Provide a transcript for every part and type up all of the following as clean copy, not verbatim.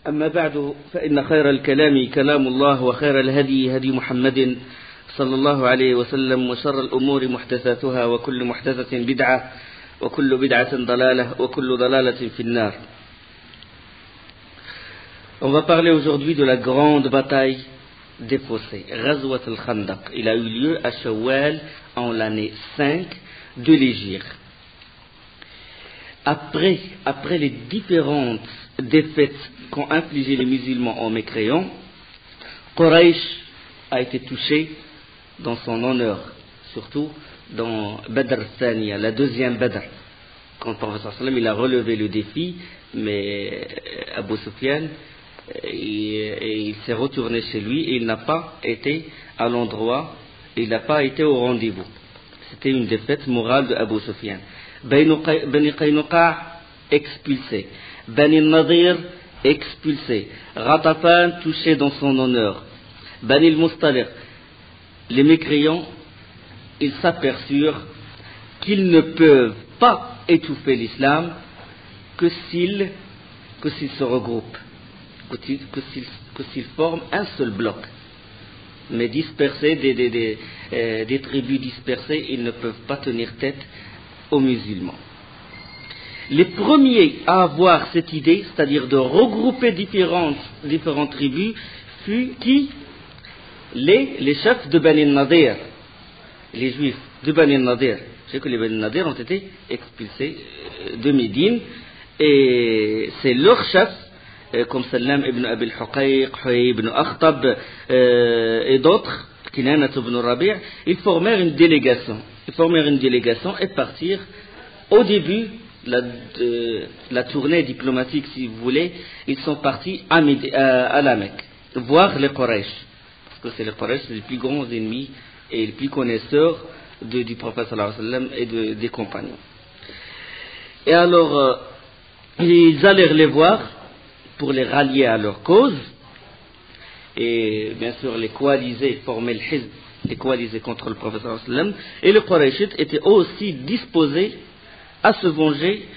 أما بعد فإن خير الكلام كلام الله وخير الهدي هدي محمد صلى الله عليه وسلم وشر الأمور محدثاتها وكل محدثة بدعة وكل بدعة ضلالة وكل ضلالة في النار. On va parler aujourd'hui de la grande bataille des fossés, Ghazwat al-Khandaq. Il a eu lieu à Shawwal en l'année 5 de l'Hégire. Après les différentes défaites qu'ont infligées les musulmans en mécréants, Quraysh a été touché dans son honneur, surtout dans Badr Thaniya, la deuxième Badr, quand le prophète sallam il a relevé le défi, mais Abu Sufyan il s'est retourné chez lui et il n'a pas été à l'endroit, il n'a pas été au rendez-vous. C'était une défaite morale de Abu Sufyan. Bani Qaynuqa expulsé, Bani Nadir expulsé, Ghatafan touché dans son honneur, Bani al-Mustaliq. Les mécréants, ils s'aperçurent qu'ils ne peuvent pas étouffer l'islam que s'ils se regroupent, que s'ils forment un seul bloc. Mais dispersés, des tribus dispersées, ils ne peuvent pas tenir tête aux musulmans. Les premiers à avoir cette idée, c'est-à-dire de regrouper différentes tribus, furent qui? Les chefs de Bani Nadir, les juifs de Bani Nadir. Je sais que les Bani Nadir ont été expulsés de Médine, et c'est leurs chefs, comme Salam ibn Abi al-Huqayq, Huyay ibn Akhtab et d'autres, Kinana ibn Rabi', ils formèrent une délégation et partirent au début de la tournée diplomatique, si vous voulez. Ils sont partis à la Mecque, voir les Quraysh, parce que c'est les Quraysh les plus grands ennemis et les plus connaisseurs du prophète sallallahu alayhi wa sallam et des compagnons. Et alors ils allèrent les voir pour les rallier à leur cause, et bien sûr les coaliser, former le Hizb, les coaliser contre le prophète sallallahu alayhi wa sallam. Et les Qurayshites étaient aussi disposés à se venger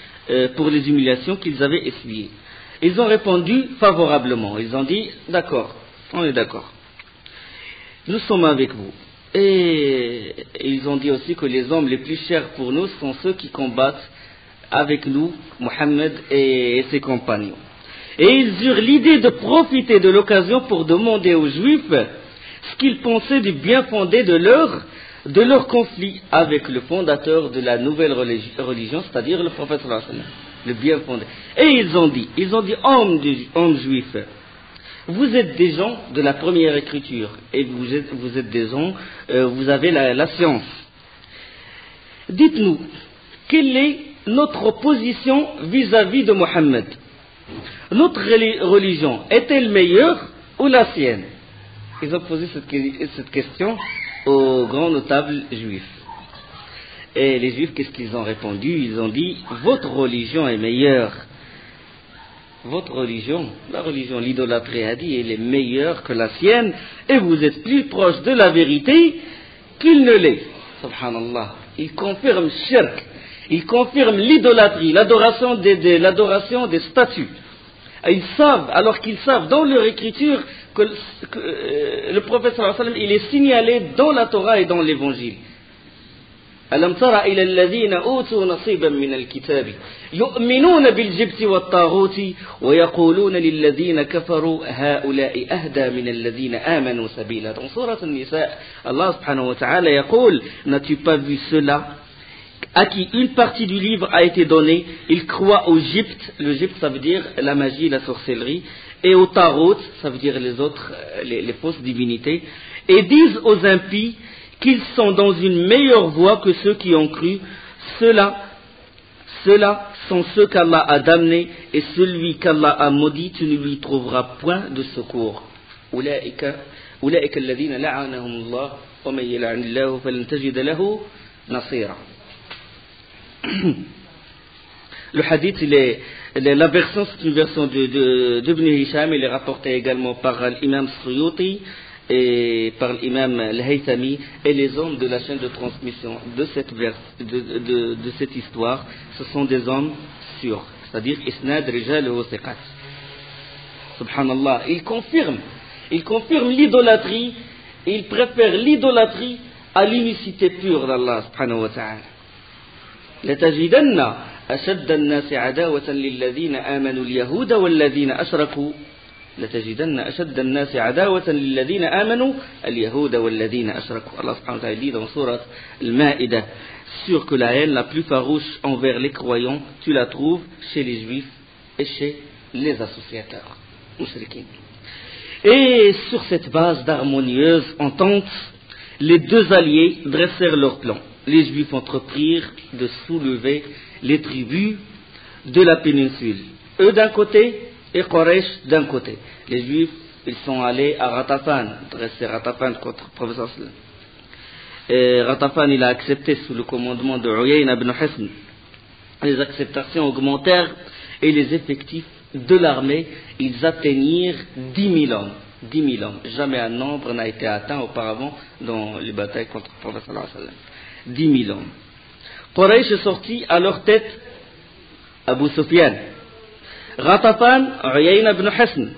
pour les humiliations qu'ils avaient essuyées. Ils ont répondu favorablement, ils ont dit d'accord, on est d'accord, nous sommes avec vous. Et ils ont dit aussi que les hommes les plus chers pour nous sont ceux qui combattent avec nous, Mohammed et ses compagnons. Et ils eurent l'idée de profiter de l'occasion pour demander aux Juifs ce qu'ils pensaient du bien fondé de leur conflit avec le fondateur de la nouvelle religion, c'est-à-dire le prophète sallallahu alayhi wa sallam, le bien fondé. Et ils ont dit hommes juifs, vous êtes des gens de la première écriture, et vous êtes des gens, vous avez la science. Dites-nous, quelle est notre position vis-à-vis de Mohammed? Notre religion est-elle meilleure ou la sienne? Ils ont posé cette question aux grands notables juifs. Et les juifs, qu'est-ce qu'ils ont répondu? Ils ont dit, votre religion est meilleure. Votre religion, la religion, l'idolâtrie a dit, elle est meilleure que la sienne, et vous êtes plus proche de la vérité qu'il ne l'est. Subhanallah. Ils confirment shirk, ils confirment l'idolâtrie, l'adoration des statues. Ils savent, alors qu'ils savent dans leur écriture que le prophète sallallahu alayhi wa sallam, il est signalé dans la Torah et dans l'évangile. ألم تر إلى الذين أوتوا نصيبا من الكتاب يؤمنون بالجبت والطاغوت ويقولون للذين كفروا هؤلاء أهدى من الذين آمنوا سبيلا. Dans Surat An-Nisa, Allah subhanahu wa ta'ala يقول, n'as-tu pas vu cela à qui une partie du livre a été donnée? Ils croient au gypte, le gypte ça veut dire la magie, la sorcellerie, et au tarot, ça veut dire les autres, les fausses divinités, et disent aux impies qu'ils sont dans une meilleure voie que ceux qui ont cru. Ceux-là sont ceux qu'Allah a damnés, et celui qu'Allah a maudit, tu ne lui trouveras point de secours. أولئك الذين لعنهم الله ومن يلعن الله فلن تجد له نصيرا. Le hadith, la version, c'est une version d'Ibn Hisham, il est rapporté également par l'imam Suyuti et par l'imam Al-Haythami et les hommes de la chaîne de transmission de cette histoire. Ce sont des hommes sûrs, c'est-à-dire Isnad Rijal wa Thiqat. Subhanallah, il confirme l'idolâtrie, il préfère l'idolâtrie à l'unicité pure d'Allah subhanahu wa ta'ala. لتجدن أشد الناس عداوة للذين آمنوا اليهود والذين أشركوا لتجدن أشد الناس عداوة للذين آمنوا اليهود والذين أشركوا. Allah subhanahu wa ta'ala dit dans Surat Al-Ma'ida, sûr que la haine la plus farouche envers les croyants, tu la trouves chez les juifs et chez les associateurs mushrikin. Et sur cette base d'harmonieuse entente, les deux alliés dressèrent leur plan. Les Juifs entreprirent de soulever les tribus de la péninsule, eux d'un côté et Quraysh d'un côté. Les Juifs, ils sont allés à Ghatafan, dresser Ghatafan contre le professeur sallam. Et Ghatafan, il a accepté sous le commandement de Uyayna ibn Hisn. Les acceptations augmentèrent et les effectifs de l'armée, ils atteignirent 10 000 hommes. 10 000 hommes. Jamais un nombre n'a été atteint auparavant dans les batailles contre le prophète sallallahu alayhi wa sallam. 10 000 hommes. Quraysh est sorti à leur tête Abu Sufyan, Ghatafan, Uyayna ibn Hisn,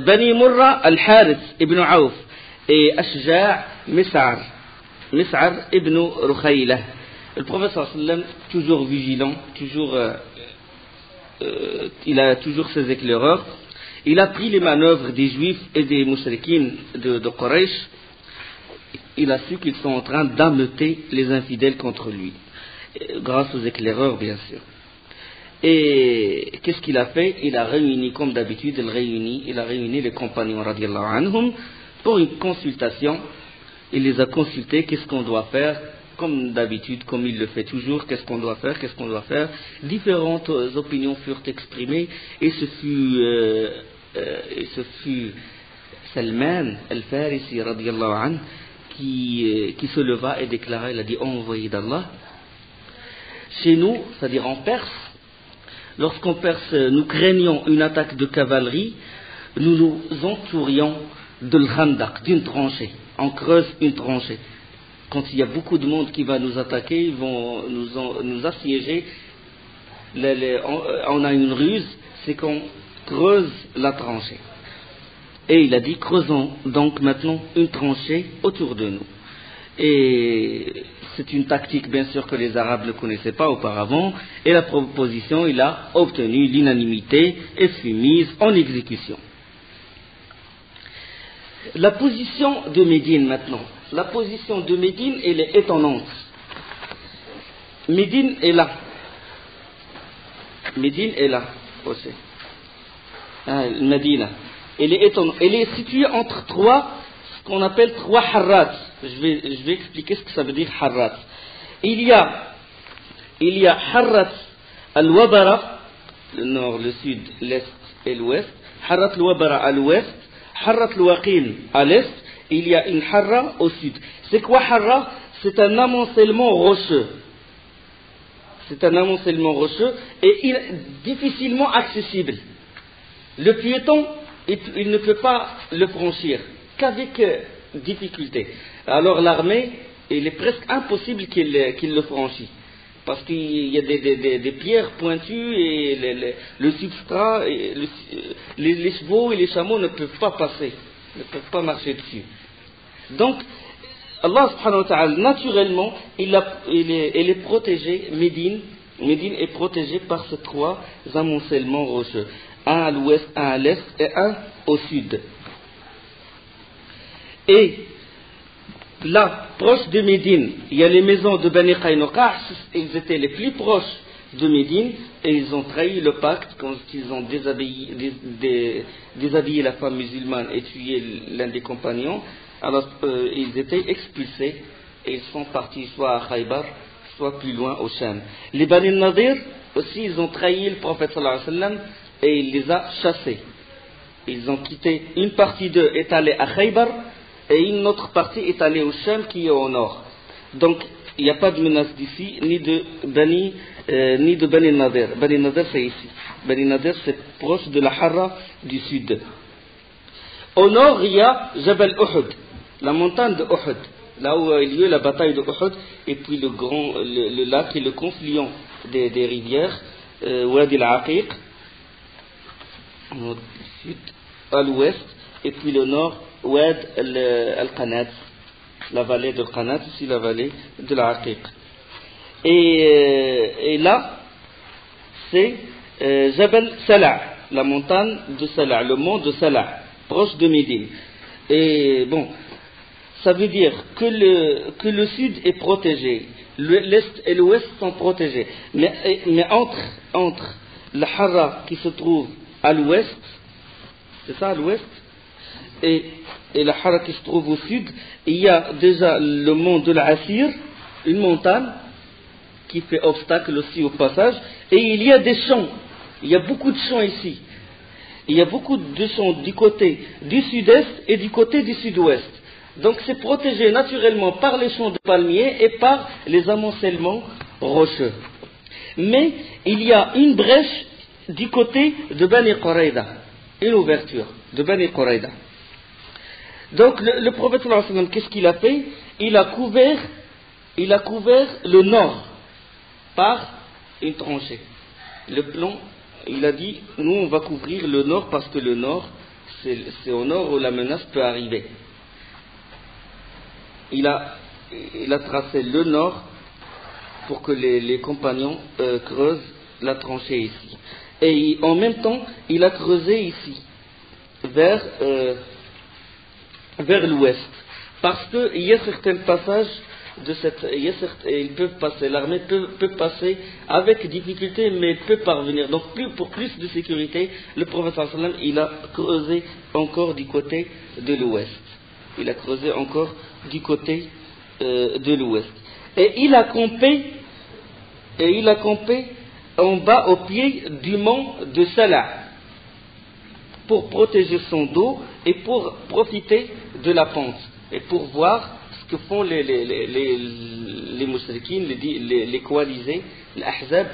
Bani Murra, Al-Harith ibn Auf et Ashja' Mis'ar ibn Rukhaylah. Le prophète sallallahu alayhi wa sallam, toujours vigilant, il a toujours ses éclaireurs. Il a pris les manœuvres des Juifs et des Mushrikines de Quraysh. Il a su qu'ils sont en train d'ameuter les infidèles contre lui, grâce aux éclaireurs bien sûr. Et qu'est-ce qu'il a fait? Il a réuni, comme d'habitude, il a réuni les compagnons radiyallahu anhum pour une consultation. Il les a consultés, qu'est-ce qu'on doit faire? Comme d'habitude, comme il le fait toujours, qu'est-ce qu'on doit faire? Différentes opinions furent exprimées et ce fut Salman al-Farisi radiyallahu anhu qui se leva et déclara, il a dit: envoyé d'Allah, chez nous, c'est-à-dire en Perse, lorsqu'en Perse nous craignions une attaque de cavalerie, nous nous entourions de l'Khandaq, d'une tranchée. On creuse une tranchée. Quand il y a beaucoup de monde qui va nous attaquer, ils vont nous assiéger. On a une ruse, c'est qu'on creuse la tranchée. Et il a dit: creusons donc maintenant une tranchée autour de nous. Et c'est une tactique bien sûr que les Arabes ne connaissaient pas auparavant. Et la proposition, il a obtenu l'unanimité et fut mise en exécution. La position de Médine maintenant. La position de Médine, elle est étonnante. Médine est là. Médine est là aussi. Médine. Elle est étonnante. Elle est située entre ce qu'on appelle trois harrat. Je vais expliquer ce que ça veut dire harrat. Il y a harrat al-Wabara, le nord, le sud, l'est et l'ouest. Harrat al-Wabara à l'ouest. Harrat al-Waqin à l'est. Il y a une harra au sud. C'est quoi harra? C'est un amoncellement rocheux. C'est un amoncellement rocheux et difficilement accessible. Le piéton, il ne peut pas le franchir qu'avec difficulté. Alors l'armée, il est presque impossible qu'il le franchisse. Parce qu'il y a des pierres pointues et le substrat, et les chevaux et les chameaux ne peuvent pas passer, ne peuvent pas marcher dessus. Donc, Allah subhanahu wa ta'ala, naturellement, il est protégé, Médine est protégée par ces trois amoncellements rocheux. Un à l'ouest, un à l'est et un au sud. Et là, proche de Médine, il y a les maisons de Bani Qaynuqa, ils étaient les plus proches de Médine et ils ont trahi le pacte quand ils ont déshabillé la femme musulmane et tué l'un des compagnons. Alors ils étaient expulsés et ils sont partis soit à Khaybar, soit plus loin au Sham. Les Bani Nadir aussi, ils ont trahi le prophète sallallahu alayhi wa sallam et il les a chassés. Ils ont quitté, une partie d'eux est allée à Khaybar et une autre partie est allée au Sham qui est au nord. Donc il n'y a pas de menace d'ici, ni de Bani Nadir. Bani Nadir c'est ici. Bani Nadir c'est proche de la Harra du sud. Au nord il y a Jabal Uhud, la montagne de Uhud, là où il y a eu la bataille de Uhud, et puis le lac et le confluent des rivières, Wadi al-Aqiq. Au sud, à l'ouest, et puis le nord, Oued al-Qanat, la vallée de Qanat, aussi la vallée de l'Aqiq. Et là, c'est Jabal Salah, la montagne de Salah, le mont de Salah, proche de Médine. Et bon, ça veut dire que le sud est protégé, l'est et l'ouest sont protégés. Mais entre la Hara qui se trouve à l'ouest, c'est ça à l'ouest, et la Hara qui se trouve au sud, il y a déjà le mont de l'Assir, une montagne qui fait obstacle aussi au passage, et il y a des champs, il y a beaucoup de champs ici. Il y a beaucoup de champs du côté du sud-est et du côté du sud-ouest. Donc c'est protégé naturellement par les champs de palmiers et par les amoncellements rocheux. Mais il y a une brèche du côté de Bani Quraïda, une ouverture de Bani Quraïda. Donc le prophète sallallahu alayhi wa sallam, qu'est-ce qu'il a fait? Il a couvert le nord par une tranchée. Le plan, il a dit, nous on va couvrir le nord parce que le nord, c'est au nord où la menace peut arriver. Il a tracé le nord pour que les compagnons creusent la tranchée ici. Et en même temps, il a creusé ici, vers l'ouest. Parce qu'il y a certains passages ils peuvent passer, l'armée peut passer avec difficulté, mais peut parvenir. Donc pour plus de sécurité, le prophète sallallahu alayhi wa sallam, il a creusé encore du côté de l'ouest. Il a creusé encore du côté de l'ouest. Et il a campé en bas au pied du mont de Salah pour protéger son dos et pour profiter de la pente et pour voir ce que font les moussrikines, les coalisés, les ahzab,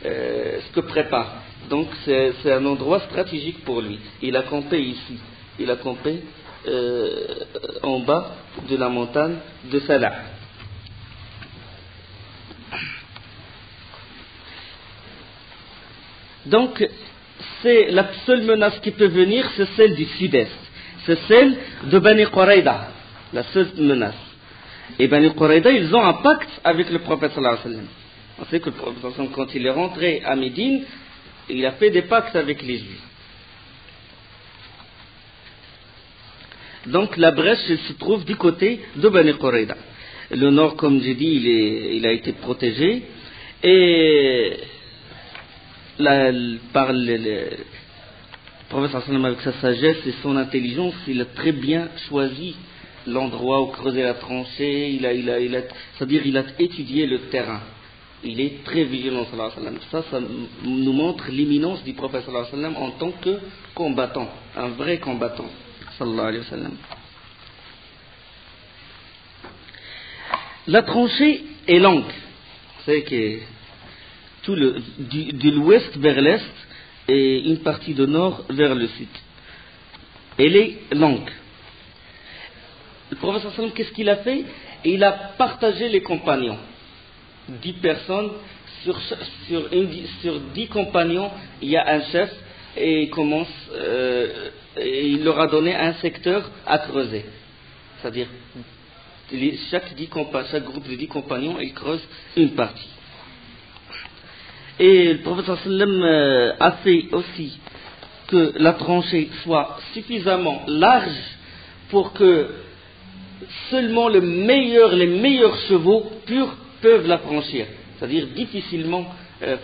ce que préparent. Donc c'est un endroit stratégique pour lui. Il a campé ici. Il a campé en bas de la montagne de Salah. Donc, c'est la seule menace qui peut venir, c'est celle du sud-est. C'est celle de Bani Quraïda, la seule menace. Et Bani Quraïda, ils ont un pacte avec le prophète sallallahu alayhi wa sallam. On sait que le prophète sallallahu alayhi wa sallam, quand il est rentré à Médine, il a fait des pactes avec les Juifs. Donc la brèche se trouve du côté de Bani Quraïda. Le nord, comme j'ai dit, il a été protégé. Et par le prophète sallallahu alayhi wa sallam, avec sa sagesse et son intelligence, il a très bien choisi l'endroit où creuser la tranchée. C'est-à-dire il a étudié le terrain. Il est très vigilant, sallallahu alayhi wa sallam. Ça nous montre l'imminence du prophète sallallahu alayhi wa sallam en tant que combattant, un vrai combattant, sallallahu alayhi wa sallam. La tranchée est longue. Vous savez que de l'ouest vers l'est et une partie du nord vers le sud. Elle est longue. Le prophète sallallahu alayhi wa sallam, qu'est-ce qu'il a fait? Il a partagé les compagnons. 10 personnes, sur 10 compagnons, il y a un chef et il leur a donné un secteur à creuser. C'est-à-dire, chaque groupe de 10 compagnons, ils creusent une partie. Et le prophète sallallahu alayhi wa sallam a fait aussi que la tranchée soit suffisamment large pour que seulement les meilleurs chevaux purs peuvent la franchir, c'est-à-dire difficilement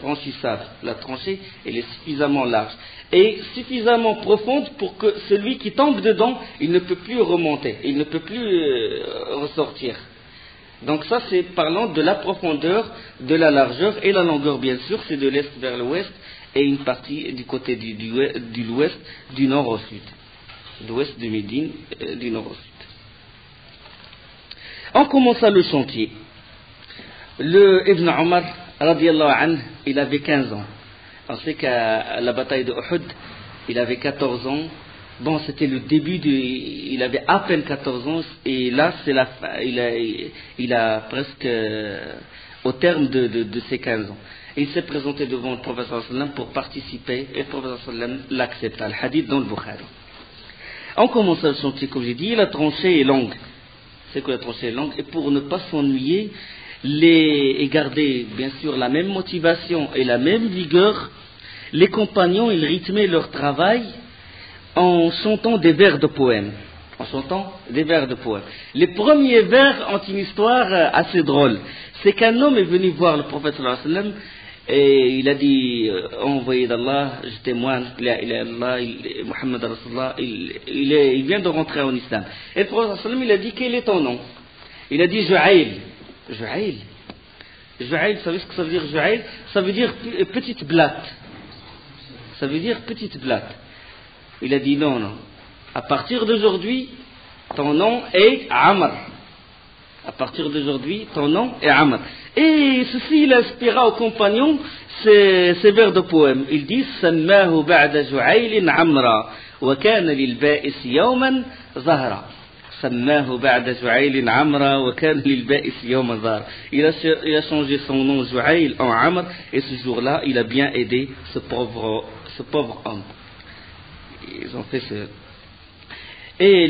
franchissable. La tranchée, elle est suffisamment large et suffisamment profonde pour que celui qui tombe dedans, il ne peut plus remonter, il ne peut plus ressortir. Donc ça, c'est parlant de la profondeur, de la largeur et la longueur, bien sûr, c'est de l'est vers l'ouest et une partie du côté de l'ouest, du nord au sud, de l'ouest de Médine, du nord au sud. On commença le chantier. Le Ibn Omar, radiyallahu anhu, il avait 15 ans. On sait qu'à la bataille de Uhud, il avait 14 ans. Bon, c'était le début il avait à peine 14 ans, et là, c'est la fin. Il a presque au terme de ses 15 ans. il s'est présenté devant le prophète sallallahu alayhi wa sallam pour participer, et le prophète sallallahu alayhi wa sallam l'accepta. Le hadith dans le Bukhari. En commençant le chantier, comme j'ai dit, la tranchée est longue. C'est que la tranchée est longue, et pour ne pas s'ennuyer, et garder bien sûr la même motivation et la même vigueur, les compagnons, ils rythmaient leur travail en chantant des vers de poèmes. En chantant des vers de poèmes. Les premiers vers ont une histoire assez drôle. C'est qu'un homme est venu voir le prophète sallallahu alayhi wa sallam et il a dit, envoyé d'Allah, je témoigne, Muhammad Rasulullah, il vient de rentrer en islam. Et le prophète sallallahu alayhi wa sallam, il a dit, quel est ton nom? Il a dit Ju'ayl. Ju'ayl. Ju'ayl, vous savez ce que ça veut dire Ju'ayl? Ça veut dire petite blatte. Ça veut dire petite blatte. Il a dit non, non. À partir d'aujourd'hui, ton nom est Amr. À partir d'aujourd'hui, ton nom est Amr. Et ceci, il inspira aux compagnons ces vers de poème. Ils disent Sammahu ba'da Ju'aylin Amra, wa kana lil ba'is yawman zahra. Sammahu ba'da Ju'aylin Amra, wa kana lil ba'is yawman zahra. Il a changé son nom Ju'ayl en Amr, et ce jour-là, il a bien aidé ce pauvre homme. Ils ont fait ce... Et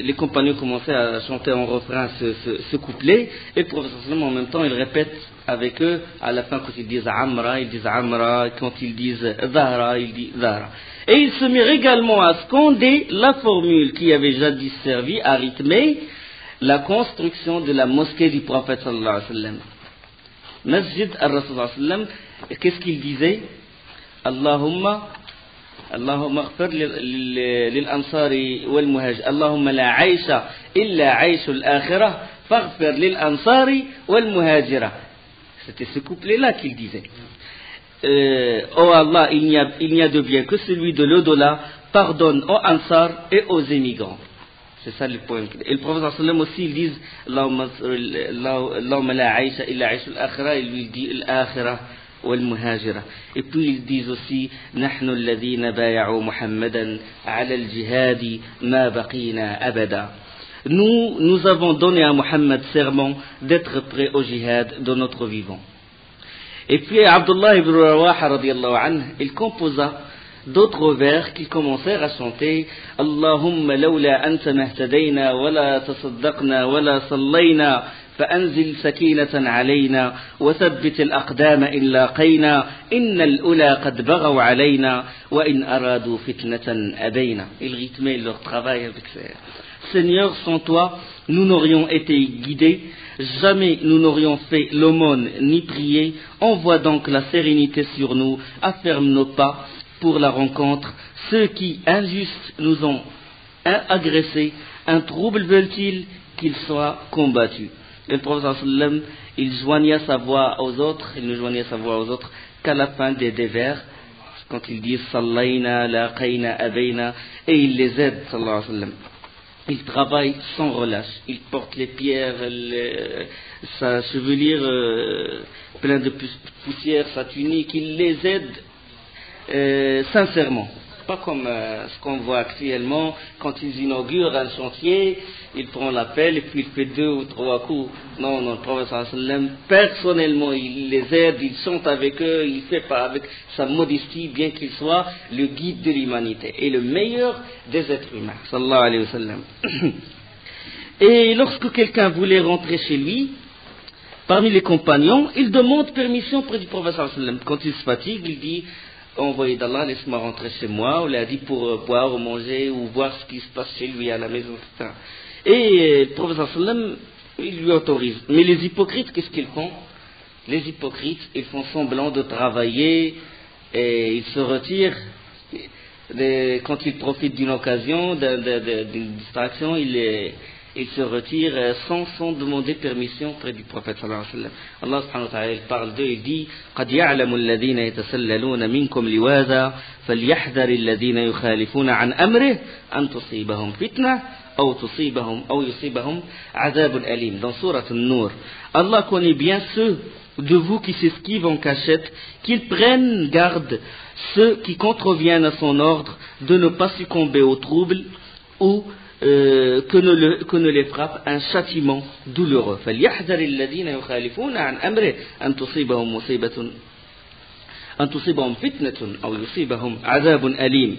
les compagnons commençaient à chanter en refrain ce couplet, et le prophète en même temps il répète avec eux, à la fin quand ils disent Amra, ils disent Amra, quand ils disent Zahra, ils disent Zahra. Et ils se mirent également à scander la formule qui avait jadis servi à rythmer la construction de la mosquée du prophète sallallahu alayhi wa sallam. Masjid al-Rasul sallallahu alayhi wa sallam, qu'est-ce qu'il disait? اللهم اغفر للأنصار والمهاجر اللهم لا عيش إلا عيش الآخرة فاغفر للأنصار والمهاجرة. C'était ce couplet-là qu'il disait. Oh Allah, il n'y a de bien que celui de l'au-delà, pardonne aux Ansar et aux émigrants. C'est ça le point. Et le prophète sallam aussi, il dit Allahumma la aisha illa aisha al-akhirah, il lui dit al-akhirah. Et puis ils disent aussi نحن الذين بايعوا محمدا على الجهاد ما بقينا أبدا. Nous avons donné à Muhammad serment d'être prêt au jihad de notre vivant. Et puis Abdullah ibn Rawaha radiyallahu anhu, il composa d'autres vers qu'ils commencèrent à chanter Allahumma lawla anta mahtadayna wala tasaddaqna wala sallayna فأنزل سكينة علينا وثبت الأقدام إن لاقينا إن الأولى قد بغوا علينا وإن أرادوا فتنة أبينا. Ils rythmaient leur travail avec ça. Seigneur, sans toi, nous n'aurions été guidés, jamais nous n'aurions fait l'aumône ni prié. Envoie donc la sérénité sur nous, afferme nos pas pour la rencontre. Ceux qui, injustes, nous ont agressés, un trouble veulent-ils qu'ils soient combattus. Et le prophète sallam, il joignait sa voix aux autres, il ne joignait sa voix aux autres qu'à la fin des vers, quand il dit Sallayna, laqayna, abayna, et il les aide, sallallahu alayhi wa sallam. Il travaille sans relâche, il porte les pierres, sa chevelure pleine de poussière, sa tunique, il les aide sincèrement. Pas comme ce qu'on voit actuellement, quand ils inaugurent un chantier, il prend l'appel et puis il fait 2 ou 3 coups. Non, non, le prophète sallallahu alayhi wa sallam, personnellement, il les aide, il chante avec eux, il fait pas avec sa modestie, bien qu'il soit le guide de l'humanité et le meilleur des êtres humains, sallallahu alayhi wa sallam. Et lorsque quelqu'un voulait rentrer chez lui, parmi les compagnons, il demande permission auprès du prophète sallallahu alayhi wa sallam. Quand il se fatigue, il dit envoyé d'Allah, laisse-moi rentrer chez moi, on l'a dit pour boire ou manger ou voir ce qui se passe chez lui à la maison, etc. Et le prophète sallam, il lui autorise. Mais les hypocrites, qu'est-ce qu'ils font? Les hypocrites, ils font semblant de travailler et ils se retirent. Quand ils profitent d'une occasion, d'une distraction, ils se retirent sans demander permission auprès du prophète sallallahu alayhi wa sallam. Allah subhanahu wa ta'ala il parle d'eux, il dit قد يعلم الذين يتسللون منكم لواذا فليحذر الذين يخالفون عن أمره أن تصيبهم فتنة أو يصيبهم عذاب أليم. Dans sourate An-Nur, Allah connaît bien ceux de vous qui s'esquivent en cachette, qu'ils prennent garde, ceux qui contreviennent à son ordre, de ne pas succomber au trouble ou que ne les frappe un châtiment douloureux. فَلْيَحْذَرِ الَّذِينَ يُخَالِفُونَ عَنْ أَمْرِهِ أَنْ تصيبهم فتنة أو يصيبهم عذاب أليم.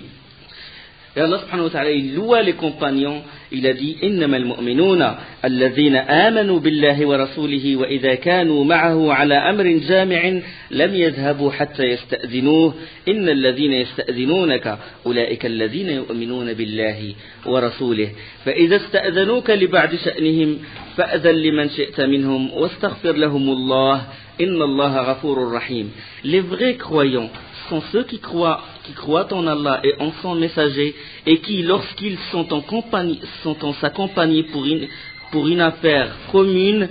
Et Allah subhanahu wa ta'ala, il loua les compagnons, il a dit إنما المؤمنون الذين آمنوا بالله ورسوله وإذا كانوا معه على أمر جامع لم يذهبوا حتى يستأذنوه إن الذين يستأذنونك أولئك الذين يؤمنون بالله ورسوله فإذا استأذنوك لبعض شأنهم فأذن لمن شئت منهم واستغفر لهم الله إن الله غفور رحيم. Les vrais croyants sont ceux qui croient en Allah et en son messager et qui, lorsqu'ils sont en sa compagnie pour une affaire commune,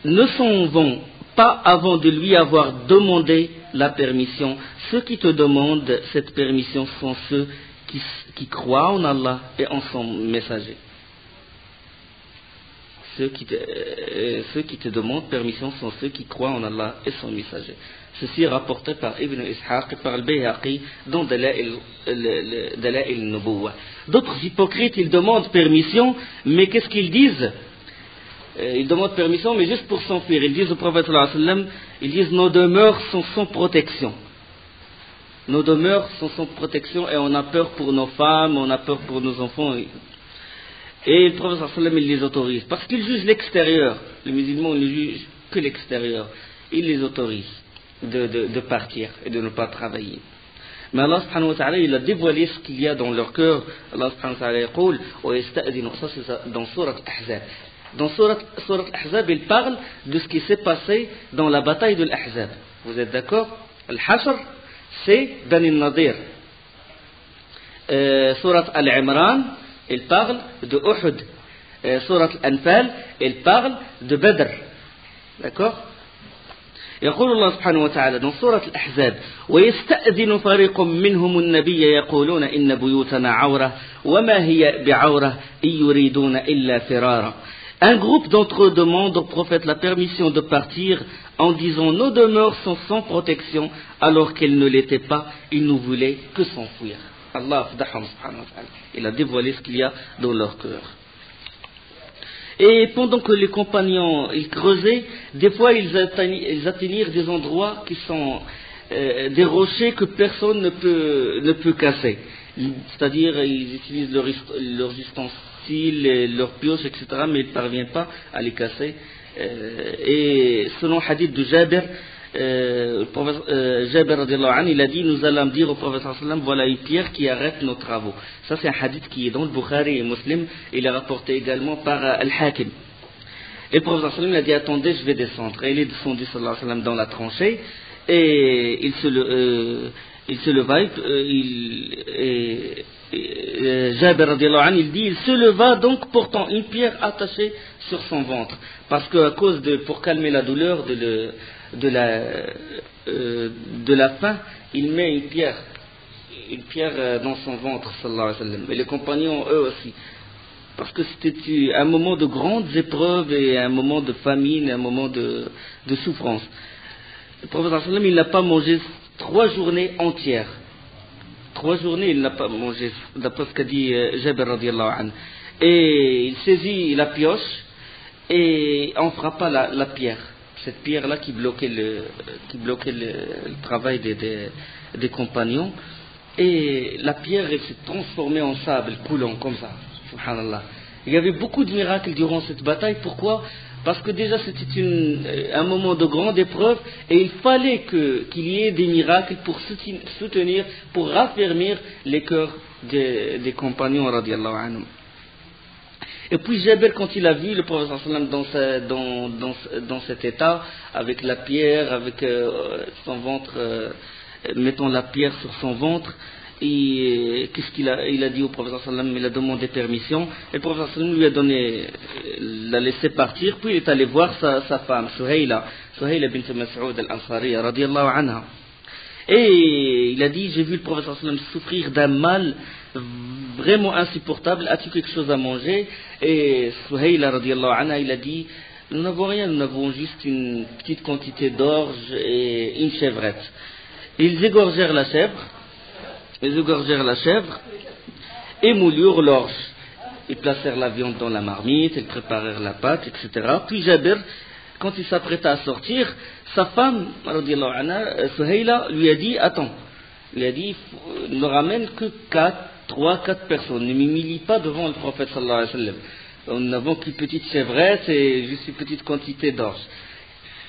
ne s'en vont pas avant de lui avoir demandé la permission. Ceux qui te demandent cette permission sont ceux qui croient en Allah et en son messager. Ceux qui te demandent permission sont ceux qui croient en Allah et son messager. Ceci est rapporté par Ibn Ishaq et par Al-Bayhaqi dans Dala'il al-Nubuwah. D'autres hypocrites, ils demandent permission, mais qu'est-ce qu'ils disent? Ils demandent permission, mais juste pour s'enfuir. Ils disent au prophète sallallahu alayhi wa sallam, ils disent nos demeures sont sans protection. Nos demeures sont sans protection et on a peur pour nos femmes, on a peur pour nos enfants. Et le prophète sallallahu alayhi wa sallam, il les autorise. Parce qu'ils jugent l'extérieur. Les musulmans ne jugent que l'extérieur. Ils les autorisent de partir et de ne pas travailler. Mais Allah subhanahu wa ta'ala, il a dévoilé ce qu'il y a dans leur cœur. Allah subhanahu wa ta'ala يقول ويستأذن. Ça c'est dans Surat Al-Ahzab. Dans Surat Al-Ahzab, il parle de ce qui s'est passé dans la bataille de l'Ahzab. Vous êtes d'accord? Al-Hashr, c'est Bani al-Nadir. Surat Al-Imran, il parle de Uhud. Surat Al-Anfal, il parle de Badr. D'accord? يقول الله سبحانه وتعالى dans سورة الأحزاب ويستأذن فريق منهم النبي يقولون إن بيوتنا عورة وما هي بعورة إن يريدون إلا فرارا. Un groupe d'entre eux demande au prophète la permission de partir en disant nos demeures sont sans protection alors qu'elles ne l'étaient pas, ils ne voulaient que s'enfuir. Allah subhanahu wa ta'ala, il a dévoilé ce qu'il y a dans leur cœur. Et pendant que les compagnons ils creusaient, des fois ils atteignirent des endroits qui sont des rochers que personne ne peut casser. C'est-à-dire ils utilisent leurs ustensiles, leurs pioches, etc. mais ils ne parviennent pas à les casser. Et selon le hadith de Jabir, Jabir radiallahu anhu, il a dit nous allons dire au prophète sallallahu alayhi wa sallam voilà une pierre qui arrête nos travaux. Ça c'est un hadith qui est dans le Bukhari et Muslim. Il est rapporté également par Al-Hakim. Et le prophète sallallahu alayhi wa sallam il a dit attendez je vais descendre. Et il est descendu sallallahu alayhi wa sallam dans la tranchée et il se leva Jabir radiallahu anhu il dit il se leva donc portant une pierre attachée sur son ventre parce que pour calmer la douleur de la faim, il met une pierre dans son ventre, sallallahu alayhi wa sallam. Et les compagnons, eux aussi. Parce que c'était un moment de grandes épreuves et un moment de famine, un moment de souffrance. Le prophète sallallahu alayhi wa sallam, il n'a pas mangé 3 journées entières. 3 journées, il n'a pas mangé, d'après ce qu'a dit Jabir radiallahu anhu. Et il saisit la pioche et on frappa la pierre. Cette pierre-là qui bloquait le travail des compagnons. Et la pierre s'est transformée en sable coulant comme ça. Subhanallah. Il y avait beaucoup de miracles durant cette bataille. Pourquoi? Parce que déjà c'était un moment de grande épreuve et il fallait qu'il y ait des miracles pour soutenir, pour raffermir les cœurs des compagnons radiallahu anhum. Et puis Jabir, quand il a vu le prophète dans cet état, avec la pierre, avec son ventre, mettant la pierre sur son ventre, et qu'est-ce qu'il a dit au prophète sallam? Il a demandé permission, et le prophète sallam lui a l'a laissé partir, puis il est allé voir sa femme, Suhayla bint Mas'ud al-Ansariya, radiyallahu anha. Et il a dit, j'ai vu le prophète sallam souffrir d'un mal vraiment insupportable, as-tu quelque chose à manger? Et Suhayla radiyallahu anha, il a dit, nous n'avons rien, nous avons juste une petite quantité d'orge et une chevrette. Ils égorgèrent la chèvre, émoulurent l'orge. Ils placèrent la viande dans la marmite, ils préparèrent la pâte, etc. Puis Jabir, quand il s'apprêta à sortir, sa femme, radiallahu anha, Suhayla, lui a dit, attends, il a dit, ne ramène que 3, 4 personnes, ne m'humilie pas devant le prophète sallallahu alayhi wa sallam. Nous n'avons qu'une petite chevrette et juste une petite quantité d'orge.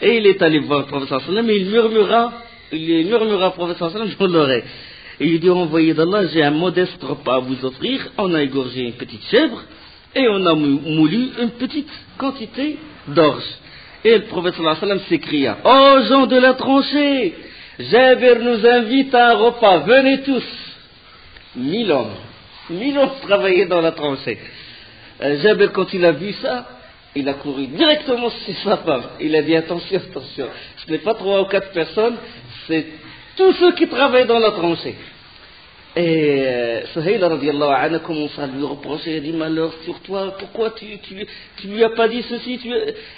Et il est allé voir le prophète sallallahu alayhi wa sallam et il murmura au prophète sallallahu alayhi wa sallam dans l'oreille. Et il dit, envoyé d'Allah, j'ai un modeste repas à vous offrir. On a égorgé une petite chèvre et on a moulu une petite quantité d'orge. Et le prophète sallallahu alayhi wa sallam s'écria, oh gens de la tranchée, Jabir nous invite à un repas, venez tous. 1000 hommes travaillaient dans la tranchée. Jabir, quand il a vu ça, il a couru directement chez sa femme. Il a dit, attention, ce n'est pas 3 ou 4 personnes, c'est tous ceux qui travaillent dans la tranchée. Et Suhayla radiallahu anha commence à lui reprocher, il a dit, malheur sur toi, pourquoi tu lui as pas dit ceci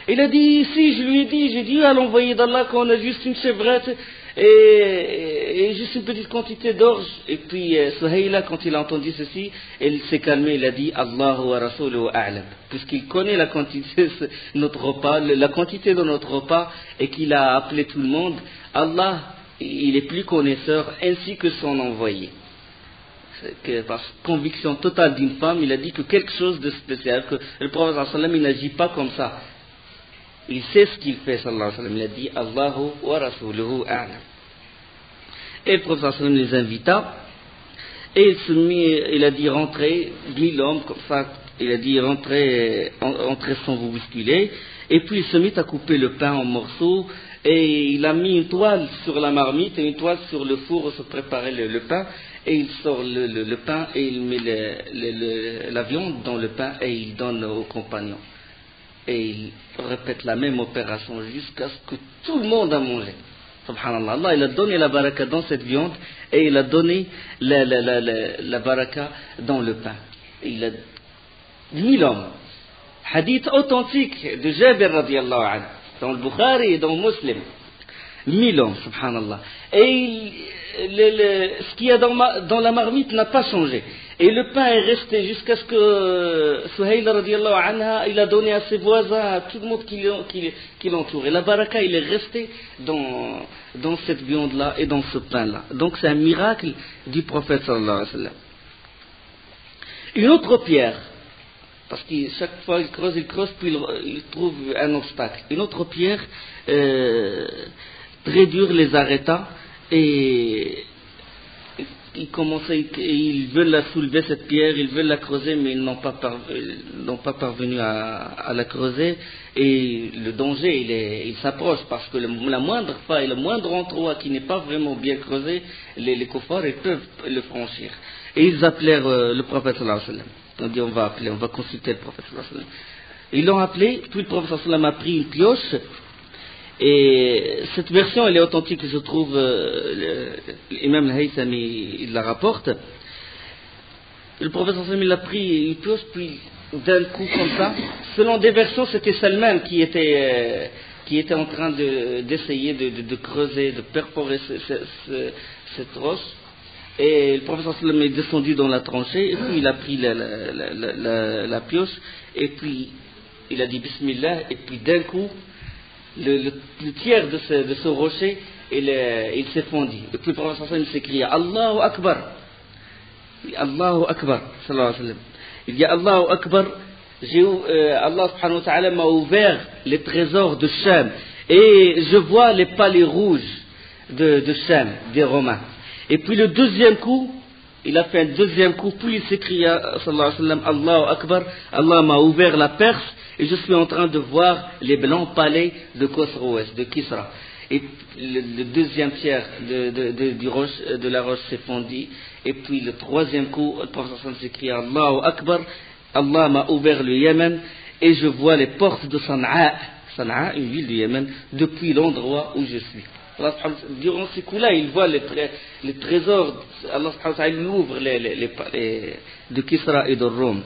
Il a dit, si, je lui ai dit, j'ai dit à l'envoyé d'Allah qu'on a juste une chevrette et juste une petite quantité d'orge. Et puis Suhayla, quand il a entendu ceci, il s'est calmé, il a dit, Allahu wa rasuluhu a'lam, puisqu'il connaît la quantité de notre repas et qu'il a appelé tout le monde, Allah, il est plus connaisseur ainsi que son envoyé. Par conviction totale d'une femme, il a dit que quelque chose de spécial, que le prophète sallallahu alayhi wa sallam, il n'agit pas comme ça. Il sait ce qu'il fait, sallallahu alayhi wa sallam. Il a dit, Allahu wa rasuluhu a'lam. Et le prophète sallallahu alayhi wa sallam les invita, et il a dit, rentrez, 1000 hommes, comme ça, il a dit, rentrez sans vous bousculer, et puis il se mit à couper le pain en morceaux, et il a mis une toile sur la marmite et une toile sur le four où se préparait le pain, et il sort le pain et il met la viande dans le pain et il donne aux compagnons. Et il répète la même opération jusqu'à ce que tout le monde a mangé. Subhanallah, Allah il a donné la baraka dans cette viande et il a donné la baraka dans le pain. Il a 1000 hommes. Hadith authentique de Jabir radiallahu anhu, dans le Bukhari et dans Muslim. 1000 hommes, subhanallah. Et ce qu'il y a dans la marmite n'a pas changé. Et le pain est resté jusqu'à ce que Suhayla radiallahu anha, il a donné à ses voisins, à tout le monde qui l'entoure. Et la baraka, il est resté dans cette viande-là et dans ce pain-là. Donc c'est un miracle du prophète sallallahu alayhi wa sallam. Une autre pierre, parce que chaque fois il creuse, puis il trouve un obstacle. Une autre pierre, très dure, les arrêta, et ils veulent la soulever cette pierre, ils veulent la creuser, mais ils n'ont pas parvenu à la creuser, et le danger il s'approche, parce que la moindre faille, le moindre endroit qui n'est pas vraiment bien creusé, les kuffars ils peuvent le franchir. Et ils appelèrent le prophète sallallahu alayhi wa sallam. On dit on va consulter le prophète sallallahu alayhi wa sallam. Ils l'ont appelé, puis le prophète sallallahu alayhi wa sallam a pris une pioche. Et cette version, elle est authentique, je trouve, l'imam al-Haythami, il la rapporte. Le prophète sallallahu alayhi wa sallam, il a pris une pioche, puis d'un coup comme ça, selon des versions, c'était Salman qui était en train d'essayer de creuser, de perforer cette roche. Et le prophète sallallahu alayhi wa sallam est descendu dans la tranchée, et puis il a pris la pioche, et puis il a dit Bismillah, et puis d'un coup, le tiers de ce rocher, il s'est fondu. Et puis le prophète sallallahu alayhi wa sallam s'écria Allahu Akbar. Allahu Akbar, sallallahu alayhi wa sallam. Il dit Allahu Akbar, Allah subhanahu wa ta'ala m'a ouvert les trésors de Sham, et je vois les palais rouges de Sham, des Romains. Et puis le deuxième coup, il a fait un deuxième coup, puis il s'écria, sallallahu alayhi wa sallam, Allahu Akbar, Allah m'a ouvert la Perse, et je suis en train de voir les blancs palais de Khosroès, de Kisra. Et le deuxième tiers de la roche s'est fondu, et puis le troisième coup, le prophète sallallahu alayhi wa sallam s'écria, Allahu Akbar, Allah m'a ouvert le Yémen, et je vois les portes de Sana'a, une ville du Yémen, depuis l'endroit où je suis. Durant ces coups-là, il voit les trésors, Allah il ouvre de Kisra et de Rome.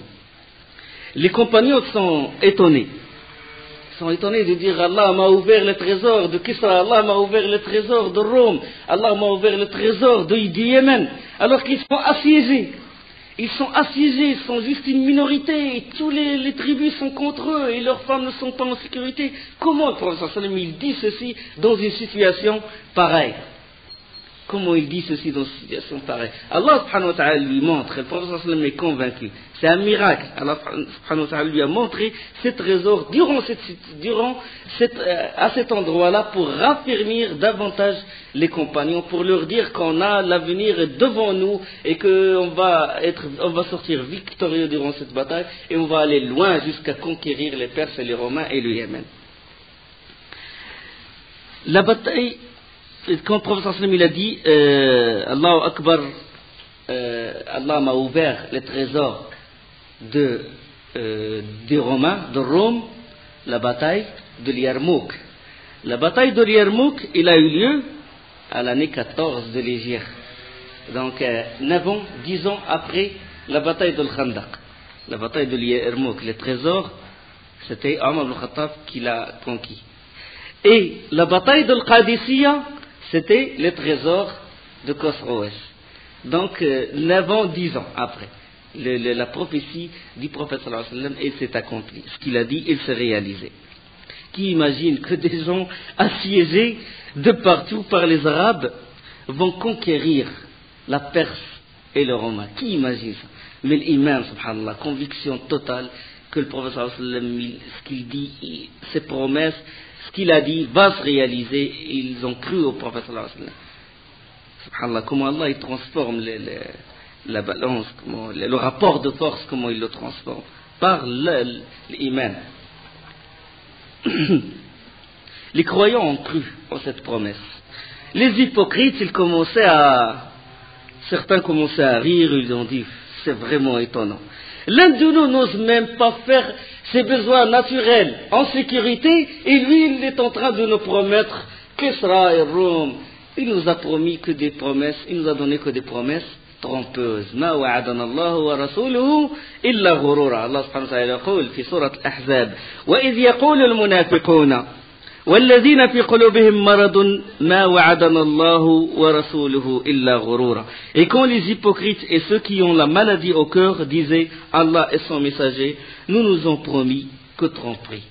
Les compagnons sont étonnés de dire Allah m'a ouvert les trésors de Kisra, Allah m'a ouvert les trésors de Rome, Allah m'a ouvert les trésors du Yémen, alors qu'ils sont assiégés. Ils sont assiégés, ils sont juste une minorité, et tous les tribus sont contre eux, et leurs femmes ne sont pas en sécurité. Comment le prophète sallallahu alayhi wa sallam, il dit ceci dans une situation pareille? Comment il dit ceci dans une situation pareille? Allah subhanahu wa ta'ala lui montre, le prophète sallallahu alayhi wa sallam est convaincu. C'est un miracle. Allah subhanahu wa ta'ala lui a montré ce trésor à cet endroit-là pour raffermir davantage les compagnons, pour leur dire qu'on a l'avenir devant nous et qu'on va sortir victorieux durant cette bataille et on va aller loin jusqu'à conquérir les Perses et les Romains et le Yémen. La bataille, quand le prophète sallallahu alayhi wa sallam il a dit Allahu Akbar, Allah m'a ouvert les trésors des Romains, de Rome, la bataille de Yarmouk. La bataille de Yarmouk, il a eu lieu à l'année 14 de l'Hégire. Donc 9 ans, 10 ans après la bataille de Khandaq. La bataille de Yarmouk, les trésors, c'était Omar ibn Khattab qui l'a conquis. Et la bataille de Qadisiyya, c'était les trésors de Khosroès. Donc 9 ans, 10 ans après. La prophétie du prophète sallallahu alayhi wa sallam s'est accomplie. Ce qu'il a dit, il s'est réalisé. Qui imagine que des gens assiégés de partout par les Arabes vont conquérir la Perse et le Romain? Qui imagine ça? Mais l'imam, subhanallah, conviction totale que le prophète sallallahu alayhi wa sallam, ce qu'il dit, ses promesses, ce qu'il a dit va se réaliser. Ils ont cru au prophète sallallahu alayhi wa sallam. Subhanallah, comment Allah il transforme la balance, le rapport de force, comment il le transforme par l'iman. Les croyants ont cru en cette promesse. Les hypocrites, certains commençaient à rire, ils ont dit, c'est vraiment étonnant. L'un de nous n'ose même pas faire ses besoins naturels en sécurité, et lui, il est en train de nous promettre Kisra et Rome. Il nous a promis que des promesses, il nous a donné que des promesses trompeuses. ما وعدنا الله ورسوله إلا غرورا. الله سبحانه وتعالى يقول في سورة الأحزاب وإذ يقول المنافقون والذين في قلوبهم مرض ما وعدنا الله ورسوله إلا غرورا. Et quand les hypocrites et ceux qui ont la maladie au cœur disaient Allah et son messager nous nous ont promis que tromperie.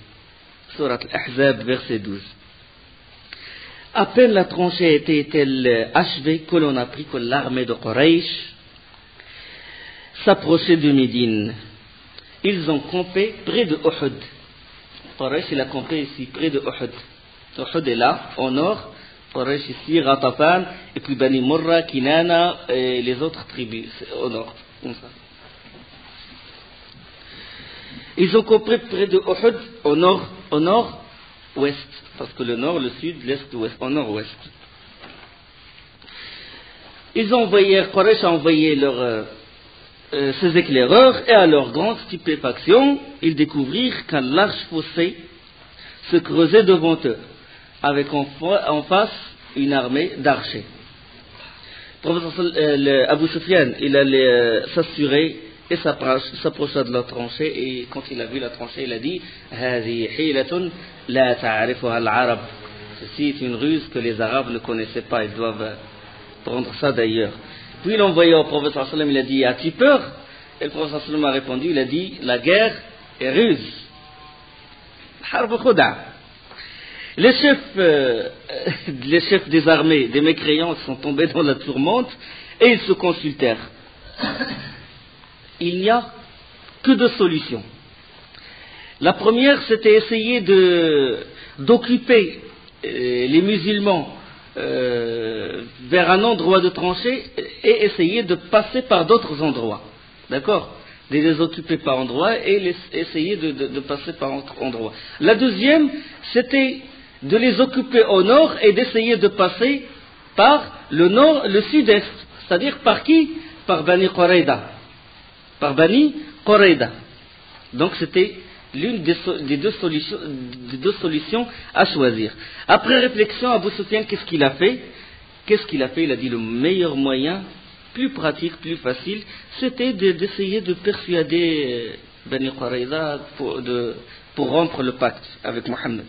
Surat Al-Ahzab verset 12. À peine la tranchée était-elle achevée que l'on apprit que l'armée de Quraysh s'approchait de Médine. Ils ont campé près de Uhud. Quraysh il a campé ici près de Uhud. Uhud est là, au nord. Quraysh ici, Ghatafan, et puis Bani Murra, Kinana et les autres tribus au nord. Comme ça. Ils ont campé près de Uhud au nord-ouest. Parce que le nord, le sud, l'est, l'ouest, au nord-ouest. Quraysh a envoyé ses éclaireurs, et à leur grande stupéfaction, ils découvrirent qu'un large fossé se creusait devant eux, avec en face une armée d'archers. Abu Sufyan, il allait s'assurer et s'approcha de la tranchée, et quand il a vu la tranchée, il a dit هذه حيلة لا تعرفها العرب. Ceci est une ruse que les Arabes ne connaissaient pas, ils doivent prendre ça d'ailleurs. Puis il a envoyé au prophète sallallahu alayhi wa sallam, il a dit as-tu peur? Et le prophète sallallahu alayhi wa sallam a répondu, il a dit la guerre est ruse. Harb khuda. Les chefs des armées, des mécréants sont tombés dans la tourmente et ils se consultèrent. Il n'y a que deux solutions. La première, c'était essayer d'occuper les musulmans vers un endroit de tranchée et essayer de passer par d'autres endroits. D'accord? De les occuper par endroit et essayer de passer par autre endroit. La deuxième, c'était de les occuper au nord et d'essayer de passer par le sud-est. C'est-à-dire par qui? Par Bani Qurayda. Par Bani Qurayda. Donc c'était l'une des deux solutions à choisir. Après réflexion, Abu Sufyan, qu'est-ce qu'il a fait? Il a dit le meilleur moyen, plus pratique, plus facile, c'était d'essayer de persuader Bani Qurayda pour rompre le pacte avec Mohammed.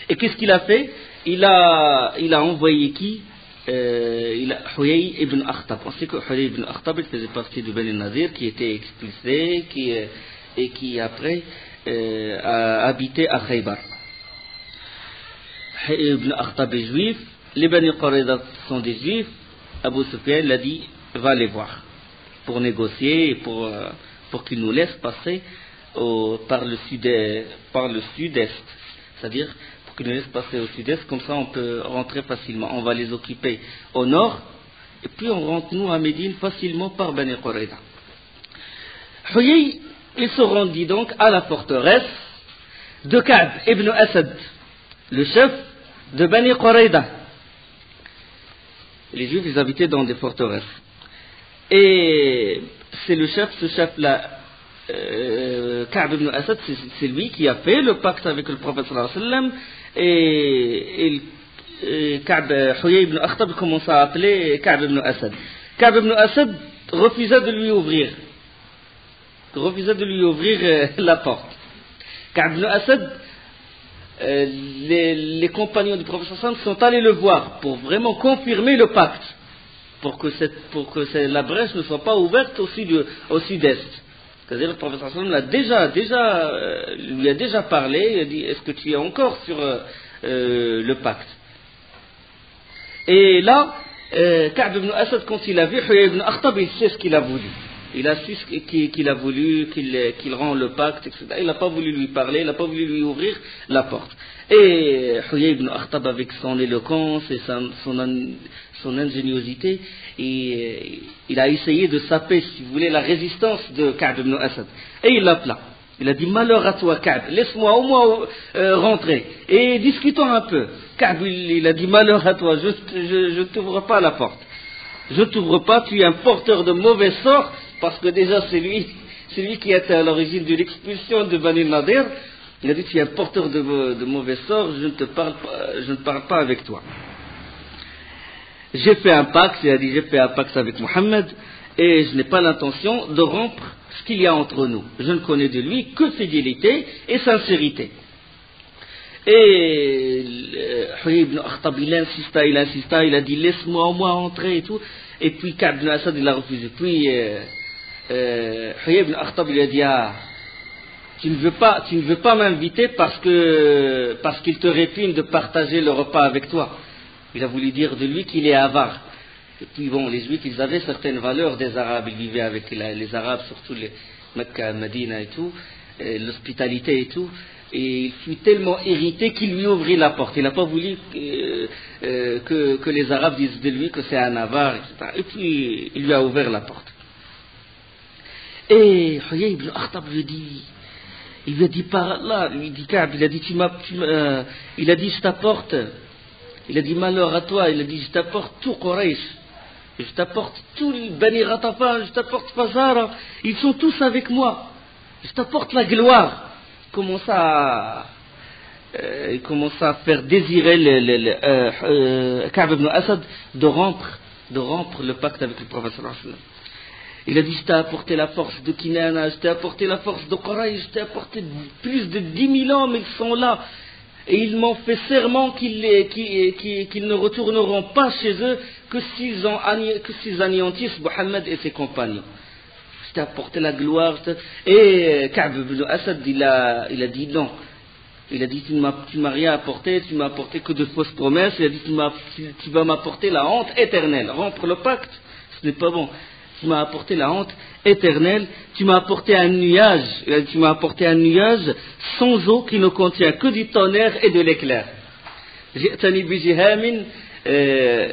Et qu'est-ce qu'il a fait? Il a envoyé qui? il a Huyay ibn Akhtab. On sait que Huyay ibn Akhtab il faisait partie de Bani Nadir qui était expulsé et qui après a habité à Khaybar. Huyay ibn Akhtab est juif, les Bani Qurayza sont des juifs. Abu Sufyan l'a dit, va les voir pour négocier et pour qu'ils nous laissent passer par le sud-est, c'est-à-dire pour qu'ils nous laissent passer au sud-est, comme ça on peut rentrer facilement. On va les occuper au nord et puis on rentre nous à Médine facilement par Bani Qurayza. Huyay, il se rendit donc à la forteresse de Ka'b ibn Asad, le chef de Bani Qurayza. Les Juifs, ils habitaient dans des forteresses. Et c'est ce chef-là, Ka'b ibn Asad, c'est lui qui a fait le pacte avec le prophète sallallahu alayhi wa sallam. Et Huyay ibn Akhtab commença à appeler Ka'b ibn Asad. Ka'b ibn Asad refusa de lui ouvrir la porte. Ka'b ibn Asad, les compagnons du prophète sallallahu alayhi wa sallam sont allés le voir pour vraiment confirmer le pacte, pour que la brèche ne soit pas ouverte au sud-est. C'est-à-dire le prophète sallallahu alayhi wa sallam lui a déjà parlé, il a dit est-ce que tu es encore sur le pacte? Et là, Ka'b ibn Asad, quand il a vu Huyay ibn Akhtab, il sait ce qu'il a voulu. Il a su qu'il a voulu qu'il rende le pacte, etc. Il n'a pas voulu lui parler, il n'a pas voulu lui ouvrir la porte. Et Huyay ibn Akhtab, avec son éloquence et son ingéniosité, il a essayé de saper, si vous voulez, la résistance de Ka'b ibn Asad. Et il l'appela. Il a dit, malheur à toi Ka'b, laisse-moi au moins rentrer et discutons un peu. Ka'b, il a dit, malheur à toi, je ne t'ouvre pas la porte. Je ne t'ouvre pas, tu es un porteur de mauvais sort, parce que déjà c'est lui qui était à l'origine de l'expulsion de Bani Nadir. Il a dit, tu es un porteur de mauvais sort, je ne parle pas avec toi. J'ai fait un pacte, il a dit, j'ai fait un pacte avec Mohammed, et je n'ai pas l'intention de rompre ce qu'il y a entre nous. Je ne connais de lui que fidélité et sincérité. Et Huyay ibn Akhtab, il insista, il a dit, laisse-moi au moins entrer et tout. Et puis Ka'b ibn Asad, il a refusé. Puis Huyay ibn Akhtab, il a dit, tu ne veux pas m'inviter parce qu'il te répugne de partager le repas avec toi. Il a voulu dire de lui qu'il est avare. Et puis bon, les Juifs, ils avaient certaines valeurs des Arabes. Ils vivaient avec les Arabes, surtout les Mecca, Medina et tout, l'hospitalité et tout. Et il fut tellement irrité qu'il lui ouvrit la porte. Il n'a pas voulu que les Arabes disent de lui que c'est un avare, etc. Et puis il lui a ouvert la porte. Et Huyay ibn Akhtab lui a dit par Allah, lui dit Ka'b, il a dit il a dit je t'apporte, il a dit malheur à toi, il a dit je t'apporte tout Quraysh, je t'apporte tout le Bani Ghatafan, je t'apporte Fazara, ils sont tous avec moi, je t'apporte la gloire. Il commence à faire désirer Ka'b ibn Asad de rompre le pacte avec le prophète sallallahu alayhi wa sallam. Il a dit, je t'ai apporté la force de Kinana, je t'ai apporté la force de Quraysh, je t'ai apporté plus de 10 000 hommes, ils sont là. Et ils m'ont fait serment qu'ils ne retourneront pas chez eux que s'ils anéantissent Mohammed et ses compagnons. Je t'ai apporté la gloire. Et Ka'b ibn Asad, il a dit non. Il a dit, tu m'as rien apporté, tu m'as apporté que de fausses promesses. Il a dit, tu vas m'apporter la honte éternelle. Rompre le pacte, ce n'est pas bon. Tu m'as apporté la honte éternelle, tu m'as apporté un nuage, sans eau qui ne contient que du tonnerre et de l'éclair.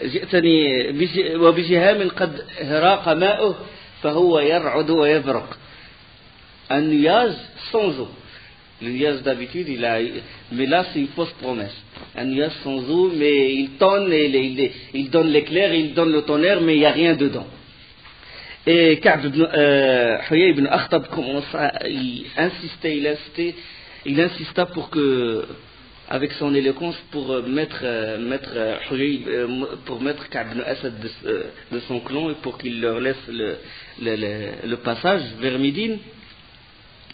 جئتني وبجهام قد هراق ماؤه فهو يرعد ويبرق. Un nuage sans eau. Le nuage d'habitude, mais là c'est une fausse promesse. Un nuage sans eau, mais il tonne, il donne l'éclair, il donne le tonnerre, mais il n'y a rien dedans. Et Huyay ibn Akhtab il insista pour que, avec son éloquence, pour mettre Ka'b ibn Asad de son clan et pour qu'il leur laisse le passage vers Médine.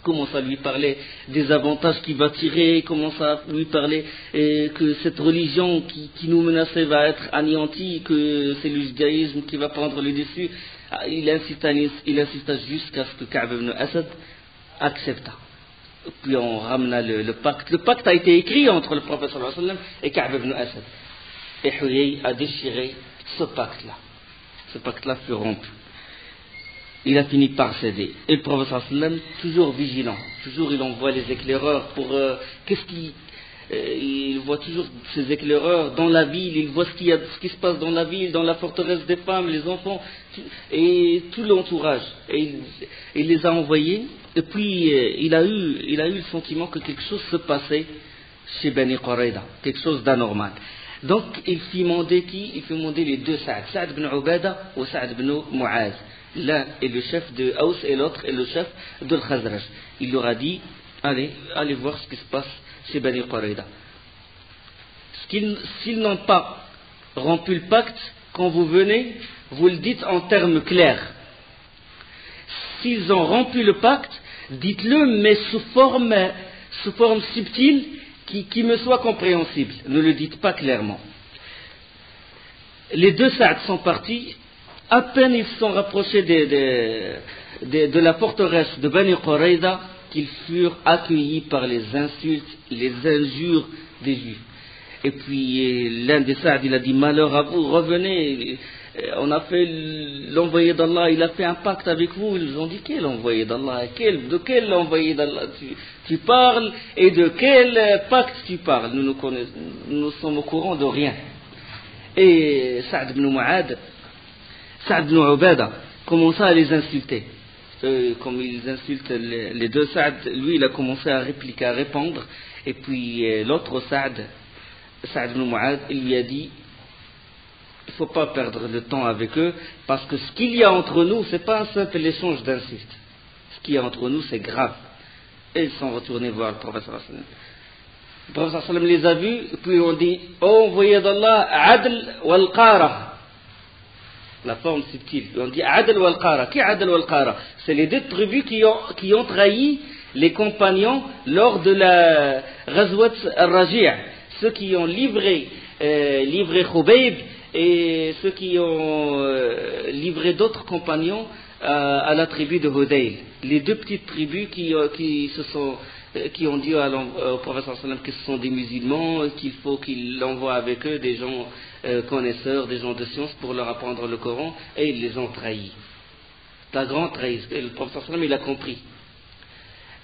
commence à lui parler des avantages qu'il va tirer, commence à lui parler que cette religion qui nous menaçait va être anéantie, que c'est le judaïsme qui va prendre le dessus. Il insista jusqu'à ce que Ka'b ibn Asad accepta. Puis on ramena le pacte. Le pacte a été écrit entre le prophète sallallahu alayhi wa sallam et Ka'b ibn Asad. Et Huyay a déchiré ce pacte-là. Ce pacte-là fut rompu. Il a fini par céder. Et le prophète sallallahu alayhi wa sallam, toujours vigilant, toujours il envoie les éclaireurs pour il voit toujours ces éclaireurs dans la ville, il voit ce qui se passe dans la ville, dans la forteresse des femmes, les enfants, et tout l'entourage. Et il les a envoyés, et puis il a eu le sentiment que quelque chose se passait chez Bani Qurayda, quelque chose d'anormal. Donc il fit mander qui? Il fit mander les deux Sa'd, Sa'd ibn Ubada ou Sa'd ibn Mu'az. L'un est le chef de Aws et l'autre est le chef de Khazraj. Il leur a dit, allez voir ce qui se passe chez Bani Qurayda. S'ils n'ont pas rompu le pacte, quand vous venez, vous le dites en termes clairs. S'ils ont rompu le pacte, dites-le, mais sous forme subtile qui me soit compréhensible. Ne le dites pas clairement. Les deux Sa'd sont partis. À peine ils se sont rapprochés de la forteresse de Bani Qurayda qu'ils furent accueillis par les insultes, les injures des Juifs. Et puis l'un des Sa'd, il a dit, malheur à vous, revenez, on a fait l'envoyé d'Allah, il a fait un pacte avec vous. Ils ont dit, quel envoyé d'Allah? De quel envoyé d'Allah tu parles, et de quel pacte tu parles? Nous sommes au courant de rien. Et Sa'd ibn Mu'ad, Sa'd ibn Ubada commença à les insulter. Comme ils insultent les deux Sa'd, lui il a commencé à répliquer, à répondre. Et puis l'autre Sa'd ibn Mu'ad, il lui a dit, il ne faut pas perdre de temps avec eux, parce que ce qu'il y a entre nous, ce n'est pas un simple échange d'insultes. Ce qu'il y a entre nous, c'est grave. Et ils sont retournés voir le prophète sallallahu alayhi wa sallam. Le prophète sallallahu alayhi wa sallam les a vus, et puis on dit, oh envoyé d'Allah, Adl wal Qara. La forme subtile. On dit Adl wal Qara. Qui Adl wal Qara? C'est les deux tribus qui ont trahi les compagnons lors de la Ghazwat al-Raji'. Ceux qui ont livré Khubayb et ceux qui ont livré d'autres compagnons à la tribu de Hudayl. Les deux petites tribus qui ont dit au prophète sallallahu alayhi wa sallam que ce sont des musulmans, qu'il faut qu'il envoie avec eux des gens connaisseurs, des gens de science pour leur apprendre le Coran, et ils les ont trahis. C'est la grande trahison. Et le prophète sallallahu alayhi wa sallam, il a compris.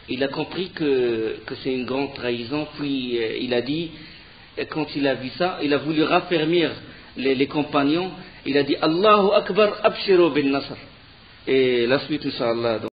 Il a compris que c'est une grande trahison, puis il a dit, quand il a vu ça, il a voulu raffermir les compagnons, il a dit Allahu Akbar, abshiru bin Nasr. Et la suite, Inch'Allah.